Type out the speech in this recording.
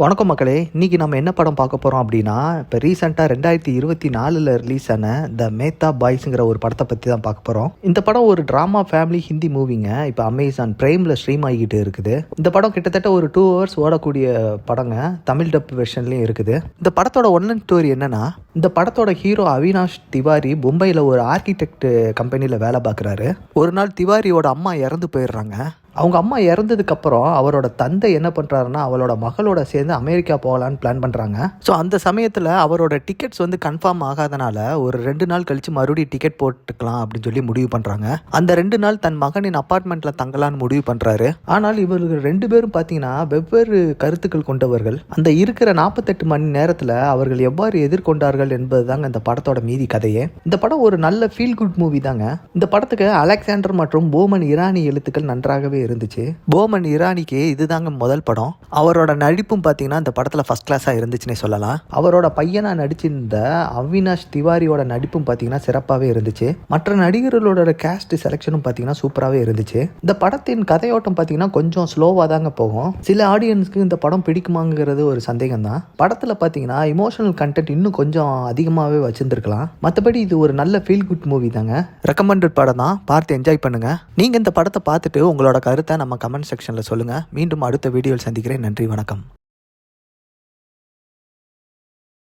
வணக்கம் மக்களே, இன்னைக்கு நம்ம என்ன படம் பார்க்க போகிறோம் அப்படின்னா, இப்போ ரீசெண்டாக 2024 ரிலீஸ் ஆன த மேத்தா பாய்ஸுங்கிற ஒரு படத்தை பற்றி தான் பார்க்க போகிறோம். இந்த படம் ஒரு ட்ராமா ஃபேமிலி ஹிந்தி மூவிங்க. இப்போ அமேசான் பிரைமில் ஸ்ட்ரீம் ஆகிக்கிட்டு இருக்குது. இந்த படம் கிட்டத்தட்ட ஒரு 2 hours ஓடக்கூடிய படங்க. தமிழ் டப் வெர்ஷன்லேயும் இருக்குது. இந்த படத்தோட ஒன்லைன் ஸ்டோரி என்னன்னா, இந்த படத்தோட ஹீரோ அவினாஷ் திவாரி மும்பையில் ஒரு ஆர்கிடெக்ட் கம்பெனியில் வேலை பார்க்குறாரு. ஒரு நாள் திவாரியோட அம்மா இறந்து போயிடுறாங்க. அவங்க அம்மா இறந்ததுக்கப்புறம் அவரோட தந்தை என்ன பண்ணுறாருன்னா, அவளோட மகளோட சேர்ந்து அமெரிக்கா போகலான்னு பிளான் பண்ணுறாங்க. ஸோ அந்த சமயத்தில் அவரோட டிக்கெட்ஸ் கன்ஃபார்ம் ஆகாதனால ஒரு 2 நாள் கழித்து மறுபடியும் டிக்கெட் போட்டுக்கலாம் அப்படின்னு சொல்லி முடிவு பண்ணுறாங்க. அந்த 2 நாள் தன் மகனின் அப்பார்ட்மெண்ட்டில் தங்கலான்னு முடிவு பண்ணுறாரு. ஆனால் இவர்கள் 2 பேரும் பார்த்தீங்கன்னா வெவ்வேறு கருத்துக்கள் கொண்டவர்கள். அந்த இருக்கிற 48 மணி நேரத்தில் அவர்கள் எவ்வாறு எதிர்கொண்டார்கள் என்பது தாங்க இந்த படத்தோட மீதி கதையே. இந்த படம் ஒரு நல்ல ஃபீல் குட் மூவி தாங்க. இந்த படத்துக்கு அலெக்சாண்டர் மற்றும் போமன் இரானி எழுத்துக்கள் நன்றாகவே இருந்துச்சு. போமன் இரானிக்கு இதுதாங்க முதல் படம். அவரோட நடிப்பும் பார்த்தீங்கன்னா இந்த படத்தில் ஃபர்ஸ்ட் கிளாஸாக இருந்துச்சுன்னே சொல்லலாம். அவரோட பையனா நடிச்சிருந்த அவினாஷ் திவாரியோட நடிப்பும் பார்த்தீங்கன்னா சிறப்பாகவே இருந்துச்சு. மற்ற நடிகர்களோட கேஸ்ட் செலெக்ஷனும் பார்த்தீங்கன்னா சூப்பராகவே இருந்துச்சு. இந்த படத்தின் கதையோட்டம் பார்த்தீங்கன்னா கொஞ்சம் ஸ்லோவாக தாங்க போகும். சில ஆடியன்ஸ்க்கு இந்த படம் பிடிக்குமாங்கிறது ஒரு சந்தேகம் தான். படத்தில் பார்த்தீங்கன்னா இமோஷனல் கண்டென்ட் இன்னும் கொஞ்சம் அதிகமாகவே வச்சிருந்துருக்கலாம். மற்றபடி இது ஒரு நல்ல ஃபீல் குட் மூவி தாங்க. ரெக்கமெண்டட் படம் தான், பார்த்து என்ஜாய் பண்ணுங்க. நீங்கள் இந்த படத்தை பார்த்துட்டு உங்களோட கருத்தை நம்ம கமெண்ட் செக்ஷனில் சொல்லுங்கள். மீண்டும் அடுத்த வீடியோவில் சந்திக்கிறேன். நன்றி, வணக்கம்.